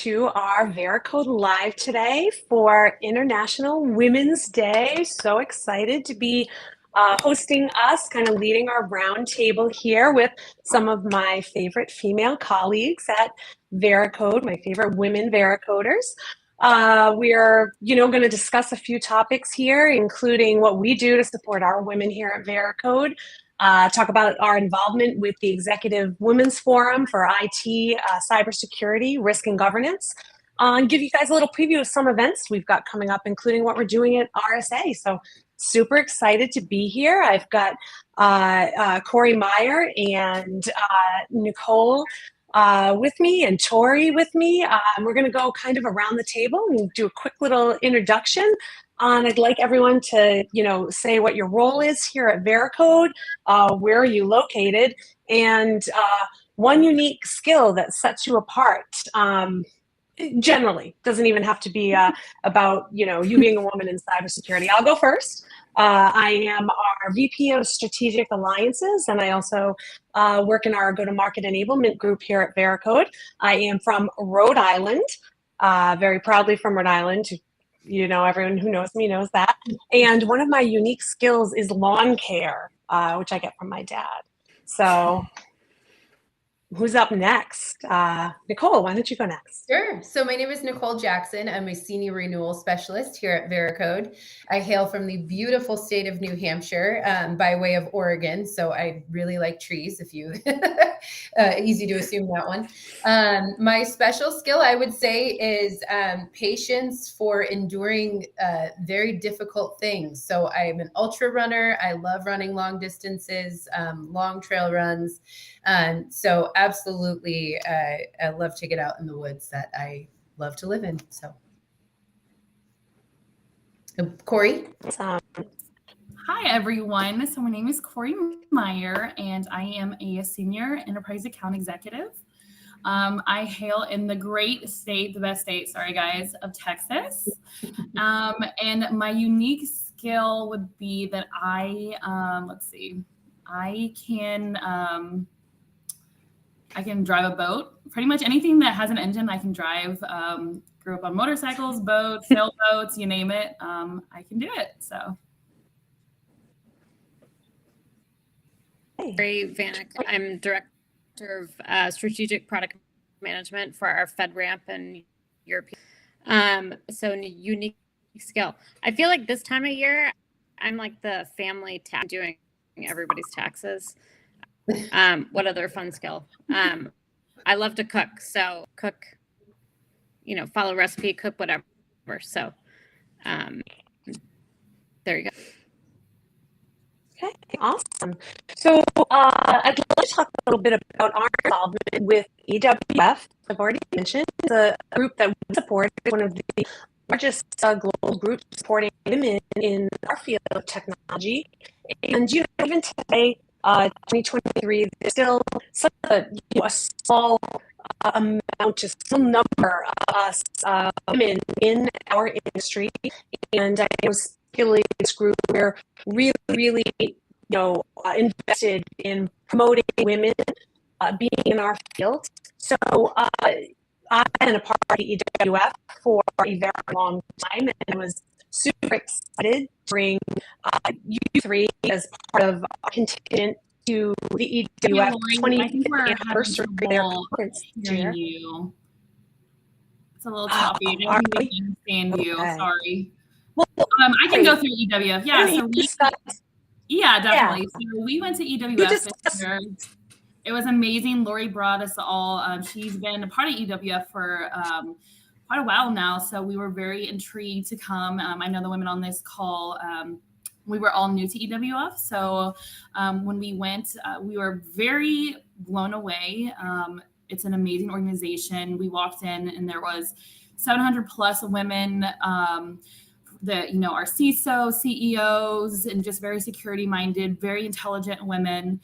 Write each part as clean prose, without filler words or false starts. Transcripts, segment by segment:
to our Veracode Live today for International Women's Day. So excited to be hosting us, kind of leading our roundtable here with some of my favorite female colleagues at Veracode, my favorite women Veracoders. We are, going to discuss a few topics here, including what we do to support our women here at Veracode. Talk about our involvement with the Executive Women's Forum for IT, cybersecurity, risk, and governance, and give you guys a little preview of some events we've got coming up, including what we're doing at RSA. So super excited to be here. I've got Corey Meyer and Nicole with me and Tori with me. We're going to go kind of around the table and do a quick little introduction. I'd like everyone to, say what your role is here at Veracode, where are you located, and one unique skill that sets you apart. Generally, doesn't even have to be about, you being a woman in cybersecurity. I'll go first. I am our VP of Strategic Alliances, and I also work in our go-to-market enablement group here at Veracode. I am from Rhode Island, very proudly from Rhode Island. Everyone who knows me knows that. And one of my unique skills is lawn care, which I get from my dad. So who's up next? Nicole, why don't you go next? Sure. So my name is Nicole Jackson. I'm a senior renewal specialist here at Veracode. I hail from the beautiful state of New Hampshire by way of Oregon. So I really like trees, if you easy to assume that one. My special skill, I would say, is patience for enduring very difficult things. So I'm an ultra runner. I love running long distances, long trail runs. So absolutely, I love to get out in the woods that I love to live in. So, Corey. Hi, everyone. So my name is Corey Meyer, and I am a senior enterprise account executive. I hail in the great state, the best state, sorry guys, of Texas. And my unique skill would be that I can drive a boat. Pretty much anything that has an engine, I can drive. Grew up on motorcycles, boats, sailboats, you name it. I can do it. So. Barry Vanek. I'm director of strategic product management for our FedRAMP and European. So unique skill. I feel like this time of year, I'm like the family doing everybody's taxes. What other fun skill? I love to cook. So cook, follow recipe, cook whatever. So there you go. Okay, awesome. So I'd like to talk a little bit about our involvement with EWF. I've already mentioned the group that we support is one of the largest global groups supporting women in our field of technology. And even today, 2023, there's still such a small amount, a small number of us women in our industry. And I was particularly this group, we're really, invested in promoting women being in our field. So I've been a part of the EWF for a very long time, and was super excited to bring you three as part of our contingent to the EWF 20th anniversary of their conference this year. You. It's a little choppy. I don't think we can understand you. Sorry. Well, I can go through EWF. Yeah, so definitely. So we went to EWF this year. It was amazing. Lori brought us all. She's been a part of EWF for quite a while now, so we were very intrigued to come. I know the women on this call, we were all new to EWF, so when we went, we were very blown away. It's an amazing organization. We walked in and there was 700 plus women, our CISO, CEOs, and just very security minded, very intelligent women.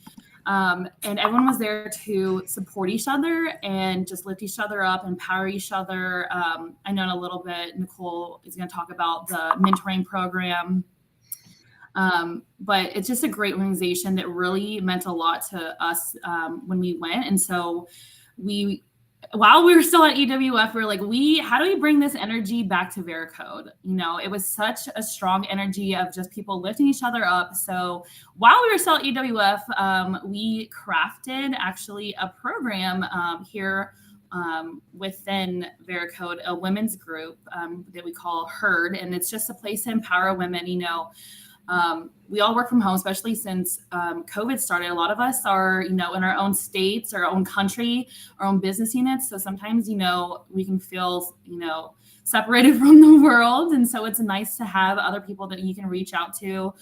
And everyone was there to support each other and just lift each other up, empower each other. I know in a little bit, Nicole is going to talk about the mentoring program. But it's just a great organization that really meant a lot to us when we went. And so we while we were still at EWF, we were like, how do we bring this energy back to Veracode? It was such a strong energy of just people lifting each other up. So while we were still at EWF, we crafted actually a program here within Veracode, a women's group that we call HERD. And it's just a place to empower women. We all work from home, especially since COVID started. A lot of us are, in our own states, our own country, our own business units. So sometimes, we can feel, separated from the world. And so it's nice to have other people that you can reach out to.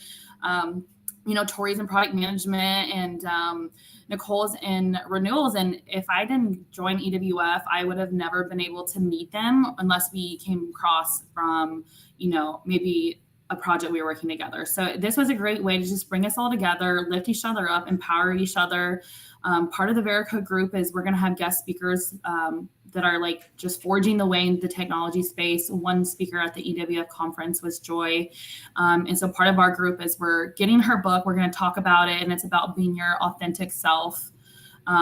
Tori's in product management and Nicole's in renewals. And if I didn't join EWF, I would have never been able to meet them unless we came across from, maybe a project we were working together. So this was a great way to just bring us all together, lift each other up, empower each other. Part of the Veracode group is we're going to have guest speakers that are like just forging the way in the technology space. One speaker at the EWF conference was Joy. And so part of our group is we're getting her book. We're going to talk about it. And it's about being your authentic self,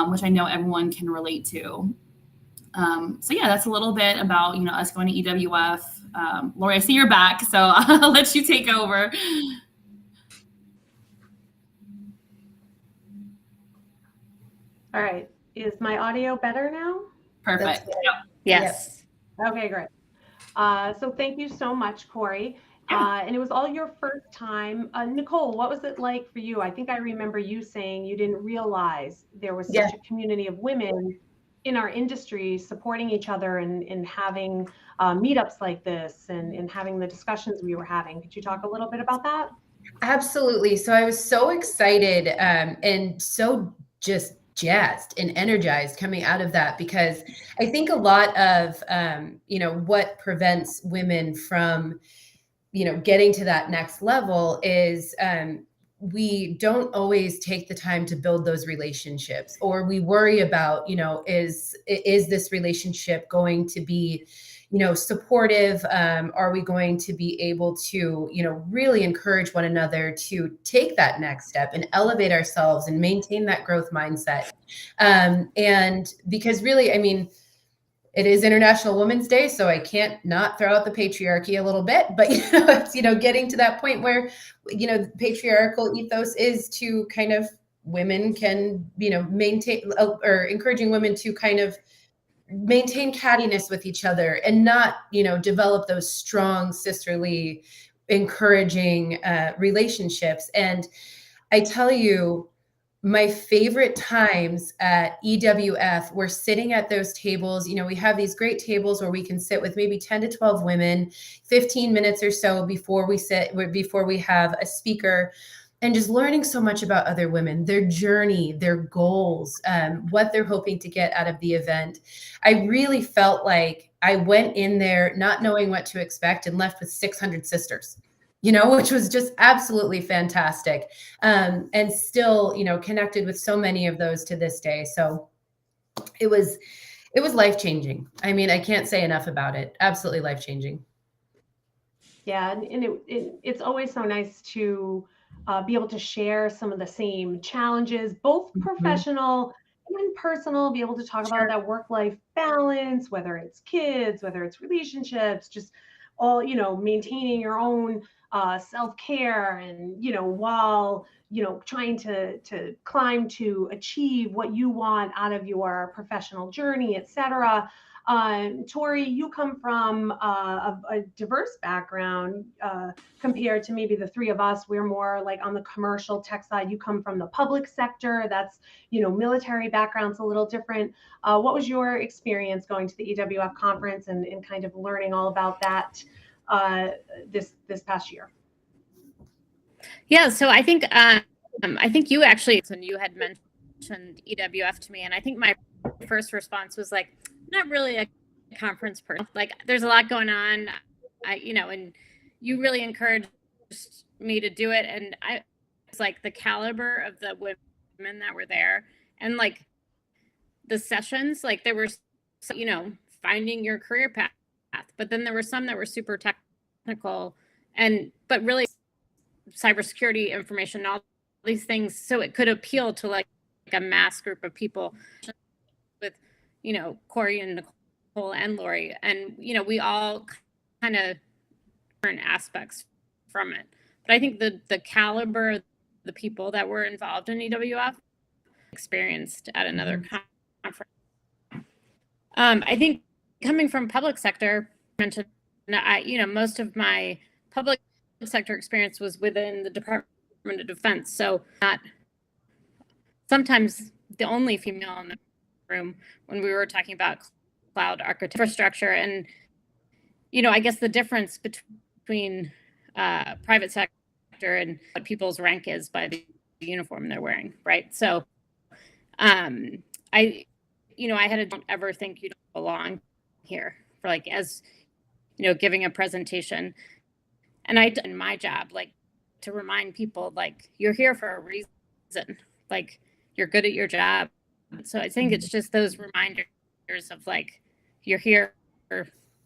which I know everyone can relate to. So yeah, that's a little bit about, us going to EWF. Lori, I see you're back, so I'll let you take over. All right. Is my audio better now? Perfect. Yep. Yes. Okay, great. So thank you so much, Corey. And it was all your first time. Nicole, what was it like for you? I think I remember you saying you didn't realize there was such a community of women in our industry supporting each other and having meetups like this and having the discussions we were having. Could you talk a little bit about that? Absolutely. So I was so excited and so just jazzed and energized coming out of that, because I think a lot of, what prevents women from, getting to that next level is we don't always take the time to build those relationships, or we worry about, is this relationship going to be, supportive? Are we going to be able to, really encourage one another to take that next step and elevate ourselves and maintain that growth mindset? And because really, it is International Women's Day, so I can't not throw out the patriarchy a little bit, but it's getting to that point where the patriarchal ethos is to kind of women can maintain, or encouraging women to kind of maintain cattiness with each other and not develop those strong sisterly encouraging relationships. And I tell you, my favorite times at EWF were sitting at those tables. We have these great tables where we can sit with maybe 10 to 12 women, 15 minutes or so before we have a speaker, and just learning so much about other women, their journey, their goals, what they're hoping to get out of the event. I really felt like I went in there not knowing what to expect and left with 600 sisters. Which was just absolutely fantastic. And still, connected with so many of those to this day. So it was life-changing. I can't say enough about it. Absolutely life-changing. Yeah. And it's always so nice to be able to share some of the same challenges, both professional and personal, be able to talk about that work-life balance, whether it's kids, whether it's relationships, just all, maintaining your own self-care and, while, trying to climb to achieve what you want out of your professional journey, et cetera. Tori, you come from a diverse background compared to maybe the three of us. We're more like on the commercial tech side. You come from the public sector. That's, military background's a little different. What was your experience going to the EWF conference and kind of learning all about that this past year? Yeah, so I think you actually, when you had mentioned EWF to me, and I think my first response was like, not really a conference person. Like, there's a lot going on, and you really encouraged me to do it, and it's like the caliber of the women that were there, and like the sessions, like there were, finding your career path, but then there were some that were super technical but really cybersecurity information, all these things, so it could appeal to like a mass group of people with Corey and Nicole and Lori, and, we all kind of different aspects from it. But I think the caliber of the people that were involved in EWF experienced at another conference. I think coming from public sector, most of my public sector experience was within the Department of Defense. So not sometimes the only female in the room when we were talking about cloud infrastructure. And, I guess the difference between private sector and what people's rank is by the uniform they're wearing, right? So I had don't ever think you don't belong here for as giving a presentation. And I did my job, to remind people, you're here for a reason, you're good at your job. So I think it's just those reminders of you're here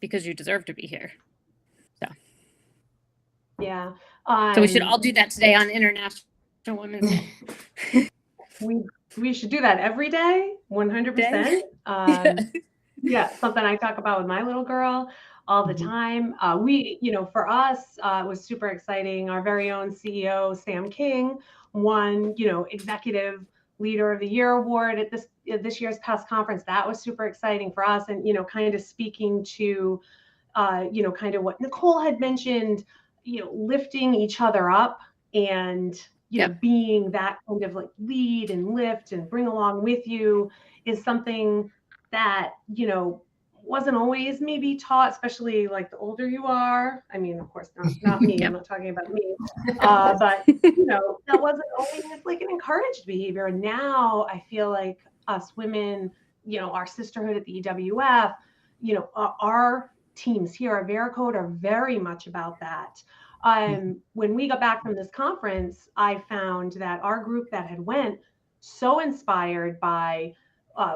because you deserve to be here. So yeah. So we should all do that today on International Women's Day. We should do that every day, 100%. Yeah, something I talk about with my little girl all the time. For us, it was super exciting. Our very own CEO, Sam King, won, Executive Leader of the Year award at this year's past conference. That was super exciting for us. And, kind of speaking to, kind of what Nicole had mentioned, lifting each other up and, being that kind of lead and lift and bring along with you is something that, wasn't always maybe taught, especially the older you are. I mean, of course, not me. I'm not talking about me. But, that wasn't always an encouraged behavior. And now I feel like us women, our sisterhood at the EWF, our teams here at Veracode are very much about that. When we got back from this conference, I found that our group that had went so inspired by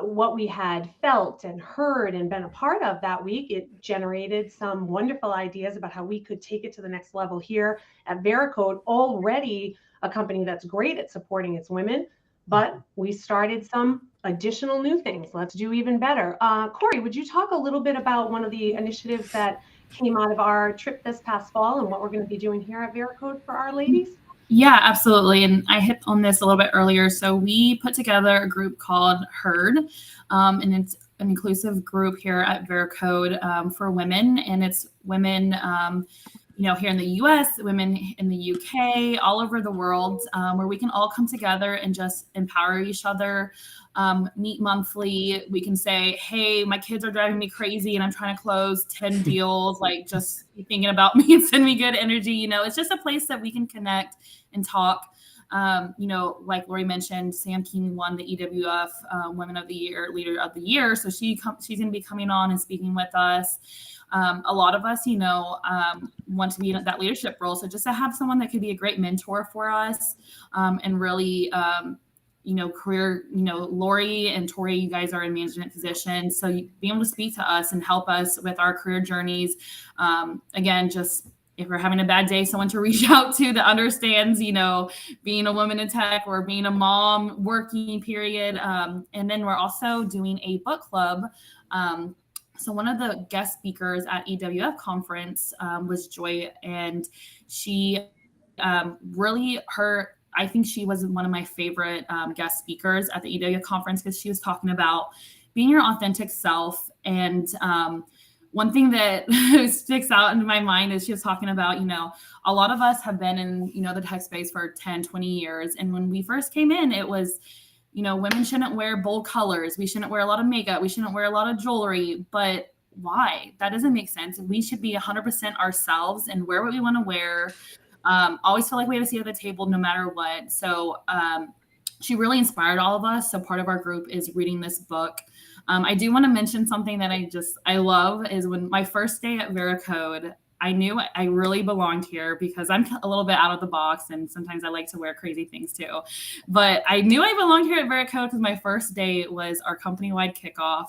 what we had felt and heard and been a part of that week. It generated some wonderful ideas about how we could take it to the next level here at Veracode, already a company that's great at supporting its women, but we started some additional new things. Let's do even better. Corey, would you talk a little bit about one of the initiatives that came out of our trip this past fall and what we're going to be doing here at Veracode for our ladies? Yeah, absolutely. And I hit on this a little bit earlier. So we put together a group called HERD, and it's an inclusive group here at Veracode for women. And it's women, here in the US, women in the UK, all over the world, where we can all come together and just empower each other, meet monthly. We can say, hey, my kids are driving me crazy and I'm trying to close 10 deals, just be thinking about me and send me good energy. It's just a place that we can connect and talk. Like Lori mentioned, Sam King won the EWF Women of the Year, Leader of the Year. So she's going to be coming on and speaking with us. A lot of us, want to be in that leadership role. So just to have someone that could be a great mentor for us and really, career, Lori and Tori, you guys are in management positions. So being able to speak to us and help us with our career journeys. Again, just if we're having a bad day, someone to reach out to that understands, being a woman in tech or being a mom, working period. And then we're also doing a book club. So one of the guest speakers at EWF conference was Joy, and she I think she was one of my favorite guest speakers at the EWF conference because she was talking about being your authentic self. And one thing that sticks out in my mind is she was talking about, a lot of us have been in, the tech space for 10, 20 years. And when we first came in, it was, women shouldn't wear bold colors. We shouldn't wear a lot of makeup. We shouldn't wear a lot of jewelry. But why? That doesn't make sense. We should be 100% ourselves and wear what we want to wear. Always feel like we have a seat at the table no matter what. So she really inspired all of us. So part of our group is reading this book. I do want to mention something that I love is when my first day at Veracode, I knew I really belonged here because I'm a little bit out of the box and sometimes I like to wear crazy things too. But I knew I belonged here at Veracode because my first day was our company-wide kickoff.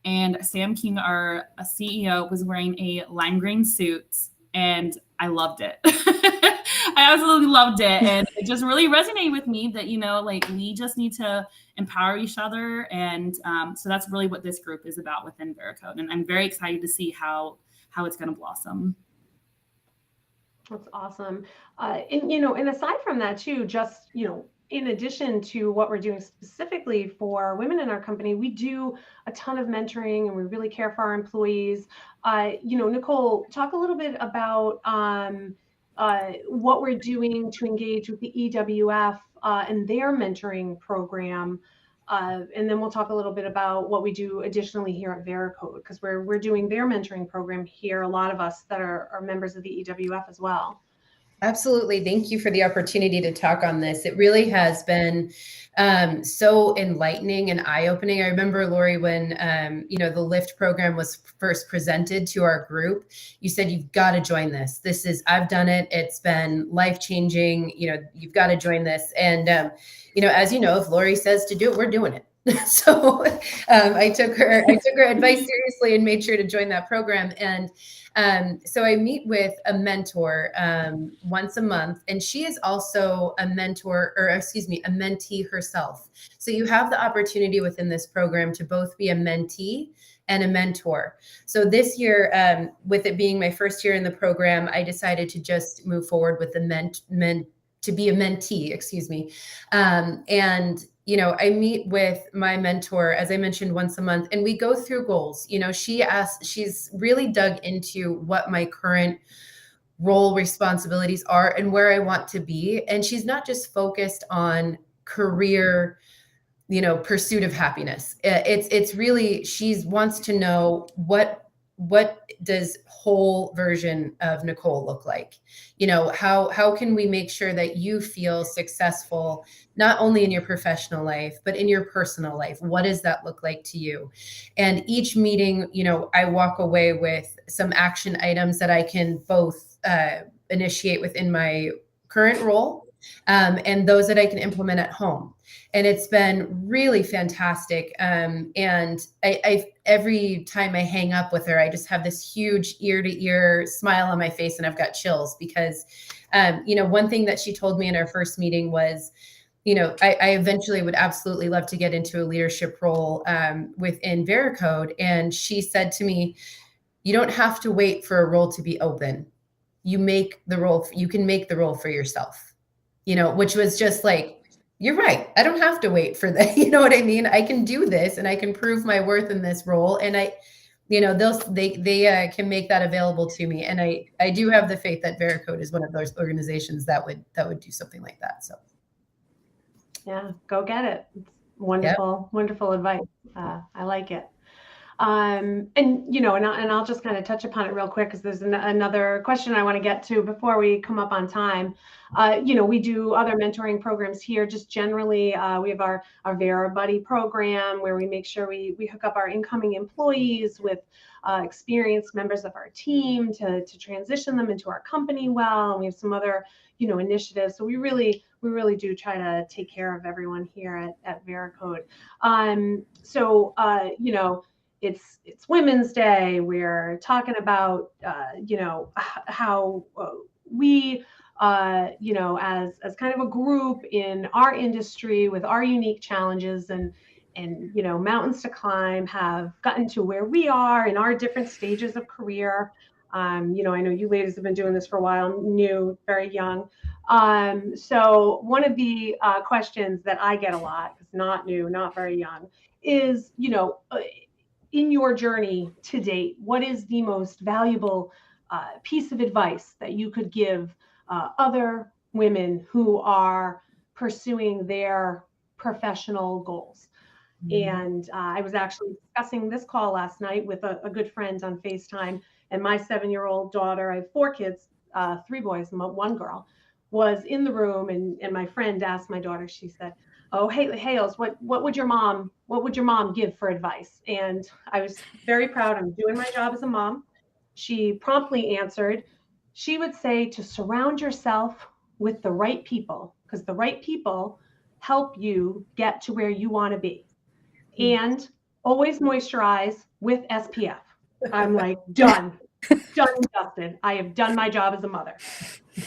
And Sam King, our CEO, was wearing a lime green suit and I loved it. I absolutely loved it. And it just really resonated with me that, like we just need to empower each other. And so that's really what this group is about within Veracode. And I'm very excited to see how it's going to blossom. That's awesome. And aside from that too, just, in addition to what we're doing specifically for women in our company, we do a ton of mentoring and we really care for our employees. Nicole, talk a little bit about what we're doing to engage with the EWF and their mentoring program. And then we'll talk a little bit about what we do additionally here at Veracode, because we're doing their mentoring program here, a lot of us that are members of the EWF as well. Absolutely. Thank you for the opportunity to talk on this. It really has been so enlightening and eye-opening. I remember, Lori, when the LIFT program was first presented to our group, you said, you've got to join this. I've done it. It's been life-changing. You've got to join this. And, as you know, if Lori says to do it, we're doing it. So I took her advice seriously and made sure to join that program. And so I meet with a mentor once a month, and she is also a mentee herself. So you have the opportunity within this program to both be a mentee and a mentor. So this year, with it being my first year in the program, I decided to just move forward with to be a mentee, and I meet with my mentor, as I mentioned, once a month, and we go through goals. She's really dug into what my current role responsibilities are and where I want to be. And she's not just focused on career, pursuit of happiness. It's really, she wants to know what does whole version of Nicole look like? How can we make sure that you feel successful, not only in your professional life, but in your personal life? What does that look like to you? And each meeting, I walk away with some action items that I can both initiate within my current role and those that I can implement at home. And it's been really fantastic. And I every time I hang up with her, I just have this huge ear to ear smile on my face, and I've got chills because, one thing that she told me in our first meeting was, I eventually would absolutely love to get into a leadership role within Veracode. And she said to me, you don't have to wait for a role to be open. You can make the role for yourself, which was just like, you're right. I don't have to wait for that. You know what I mean? I can do this and I can prove my worth in this role. And they can make that available to me. And I do have the faith that Veracode is one of those organizations that would do something like that. So. Yeah, go get it. It's wonderful, Wonderful advice. I like it. And I'll just kind of touch upon it real quick because there's another question I want to get to before we come up on time. We do other mentoring programs here. Just generally, we have our Vera Buddy program where we make sure we hook up our incoming employees with experienced members of our team to transition them into our company well. And we have some other initiatives. So we really do try to take care of everyone here at Veracode. It's Women's Day. We're talking about, how we, as kind of a group in our industry with our unique challenges and mountains to climb, have gotten to where we are in our different stages of career. I know you ladies have been doing this for a while, new, very young. So one of the questions that I get a lot, is not new, not very young, is, in your journey to date, what is the most valuable piece of advice that you could give other women who are pursuing their professional goals? Mm-hmm. And I was actually discussing this call last night with a good friend on FaceTime, and my 7-year-old daughter, I have 4 kids, 3 boys and 1 girl, was in the room, and my friend asked my daughter, she said, "Oh, hey, Hales, what would your mom give for advice?" And I was very proud. I'm doing my job as a mom. She promptly answered, she would say to surround yourself with the right people, because the right people help you get to where you want to be. And always moisturize with SPF. I'm like, done. done and dusted. I have done my job as a mother.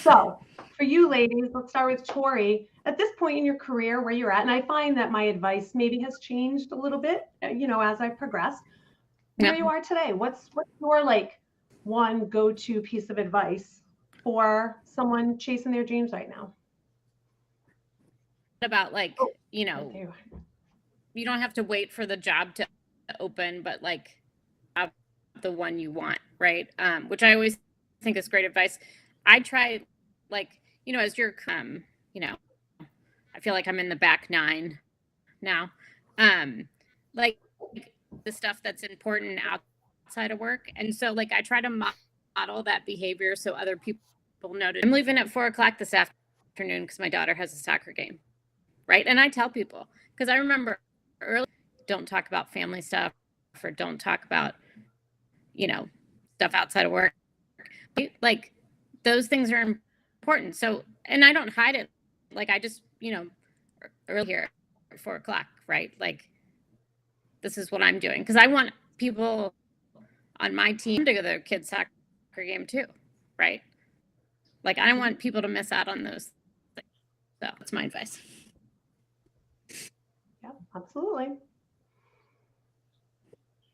So for you ladies, let's start with Tori. At this point in your career where you're at, and I find that my advice maybe has changed a little bit, as I progressed. Where you are today, what's your like one go-to piece of advice for someone chasing their dreams right now? About like, you don't have to wait for the job to open, but like the one you want, right? Which I always think is great advice. I try, like, as you're, I feel like I'm in the back nine now. Like the stuff that's important outside of work. And so like, I try to model that behavior so other people notice. I'm leaving at 4:00 this afternoon because my daughter has a soccer game. Right. And I tell people, because I remember early, don't talk about family stuff or don't talk about, stuff outside of work. Like those things are important. So, and I don't hide it. Like I just, early here at 4:00, right? Like this is what I'm doing. Because I want people on my team to go to their kids' soccer game too. Right. Like I don't want people to miss out on those things. So that's my advice. Yeah, absolutely.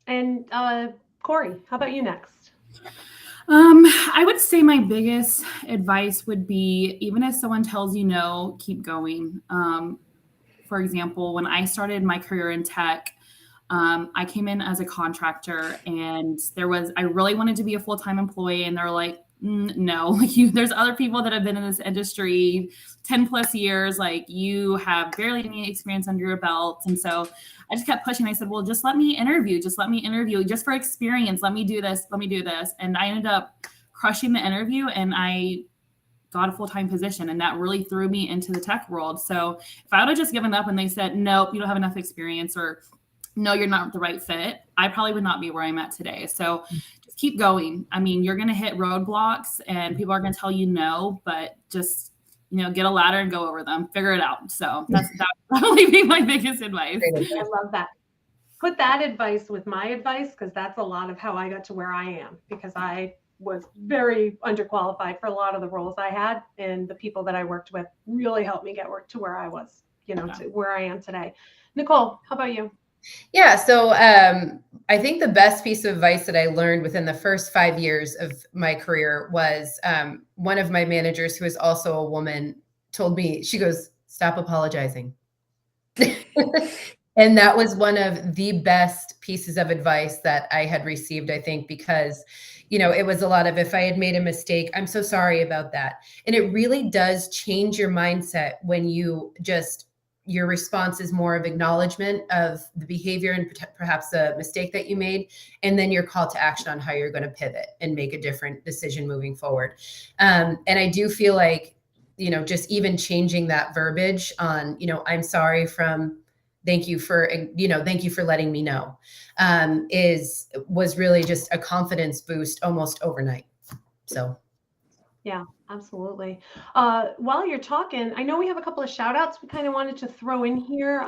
And Corey, how about you next? I would say my biggest advice would be, even if someone tells you no, keep going. For example, when I started my career in tech, I came in as a contractor and I really wanted to be a full-time employee, and they're like, no, like there's other people that have been in this industry 10 plus years, like you have barely any experience under your belt. And so I just kept pushing. I said, well, just let me interview just for experience. Let me do this. And I ended up crushing the interview and I got a full-time position, and that really threw me into the tech world. So if I would have just given up and they said, nope, you don't have enough experience, or no, you're not the right fit, I probably would not be where I'm at today. So just keep going. I mean, you're going to hit roadblocks and people are going to tell you no, but just, get a ladder and go over them, figure it out. So that would probably be my biggest advice. I love that. Put that advice with my advice, because that's a lot of how I got to where I am, because I was very underqualified for a lot of the roles I had, and the people that I worked with really helped me get to where I was, to where I am today. Nicole, how about you? Yeah. So I think the best piece of advice that I learned within the first 5 years of my career was one of my managers, who is also a woman, told me, she goes, stop apologizing. And that was one of the best pieces of advice that I had received, I think, because, it was a lot of, if I had made a mistake, I'm so sorry about that. And it really does change your mindset when your response is more of acknowledgement of the behavior and perhaps the mistake that you made, and then your call to action on how you're going to pivot and make a different decision moving forward. And I do feel like, just even changing that verbiage on, I'm sorry from thank you for letting me know, was really just a confidence boost almost overnight. So. Yeah, absolutely. While you're talking, I know we have a couple of shout outs we kind of wanted to throw in here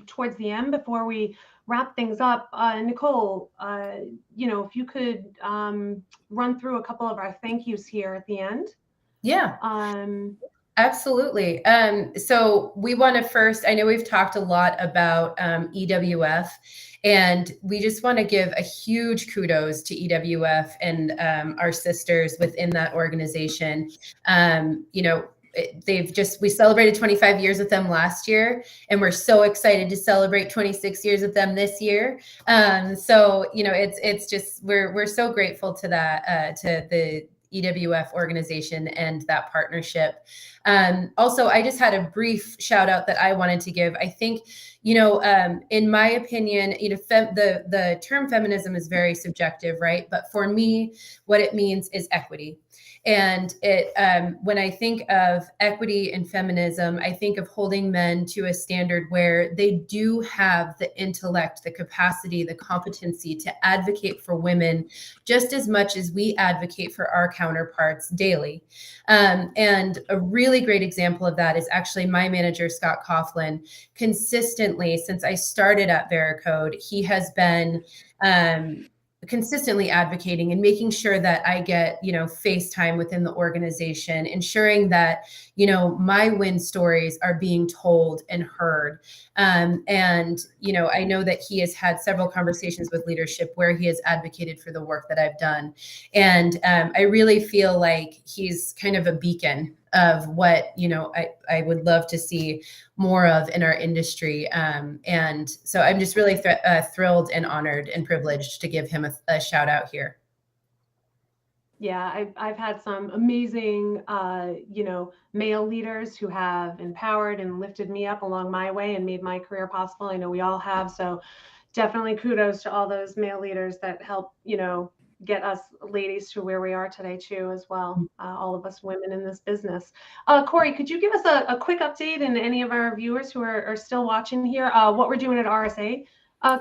towards the end before we wrap things up. Nicole, if you could run through a couple of our thank yous here at the end. Yeah. Absolutely. So we want to first, I know we've talked a lot about EWF, and we just want to give a huge kudos to EWF and our sisters within that organization. We celebrated 25 years with them last year, and we're so excited to celebrate 26 years with them this year. It's just, we're so grateful to that, to the EWF organization and that partnership. Also, I just had a brief shout out that I wanted to give. I think, in my opinion, the term feminism is very subjective, right? But for me, what it means is equity. And when I think of equity and feminism, I think of holding men to a standard where they do have the intellect, the capacity, the competency to advocate for women just as much as we advocate for our counterparts daily. And a really great example of that is actually my manager, Scott Coughlin. Consistently, since I started at Veracode, he has been consistently advocating and making sure that I get, face time within the organization, ensuring that, my win stories are being told and heard. And, I know that he has had several conversations with leadership where he has advocated for the work that I've done. And I really feel like he's kind of a beacon of what, I would love to see more of in our industry. And so I'm just really thrilled and honored and privileged to give him a shout out here. Yeah, I've had some amazing, male leaders who have empowered and lifted me up along my way and made my career possible. I know we all have. So definitely kudos to all those male leaders that help, get us ladies to where we are today too, as well. All of us women in this business. Corey, could you give us a quick update, and any of our viewers who are still watching here, what we're doing at RSA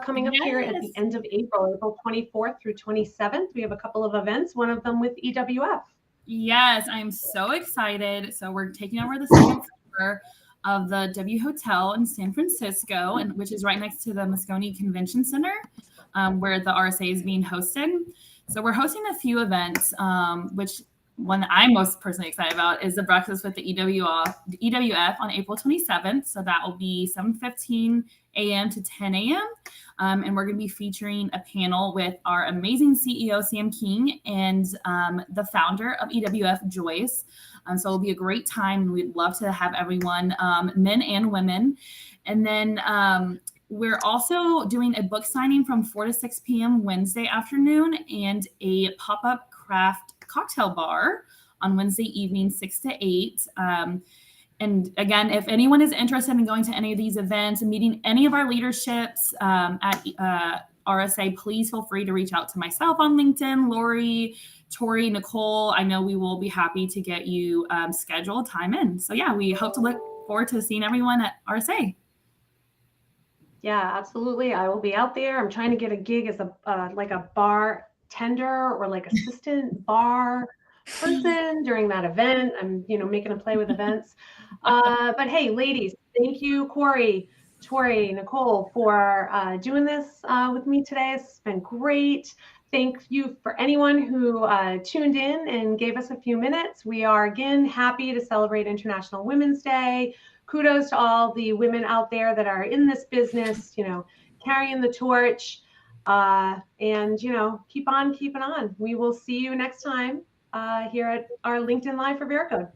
coming up here at the end of April 24th through 27th. We have a couple of events, one of them with EWF. Yes, I'm so excited. So we're taking over the second floor of the W Hotel in San Francisco, and which is right next to the Moscone Convention Center, where the RSA is being hosted. So we're hosting a few events, which one I'm most personally excited about is the breakfast with the EWF on April 27th. So that will be 7:15 a.m. to 10 a.m. And we're going to be featuring a panel with our amazing CEO, Sam King, and the founder of EWF, Joyce. So it'll be a great time. We'd love to have everyone, men and women. And then we're also doing a book signing from 4 to 6 p.m. Wednesday afternoon, and a pop-up craft cocktail bar on Wednesday evening, 6 to 8. And again, if anyone is interested in going to any of these events and meeting any of our leaderships at RSA, please feel free to reach out to myself on LinkedIn, Lori, Tori, Nicole. I know we will be happy to get you scheduled time in. So yeah, we hope to look forward to seeing everyone at RSA. Yeah, absolutely. I will be out there. I'm trying to get a gig as like a bartender or like assistant bar person during that event. I'm, making a play with events. But hey, ladies, thank you, Corey, Tori, Nicole, for doing this with me today. It's been great. Thank you for anyone who tuned in and gave us a few minutes. We are again happy to celebrate International Women's Day. Kudos to all the women out there that are in this business, carrying the torch, and, keep on keeping on. We will see you next time here at our LinkedIn Live for Veracode.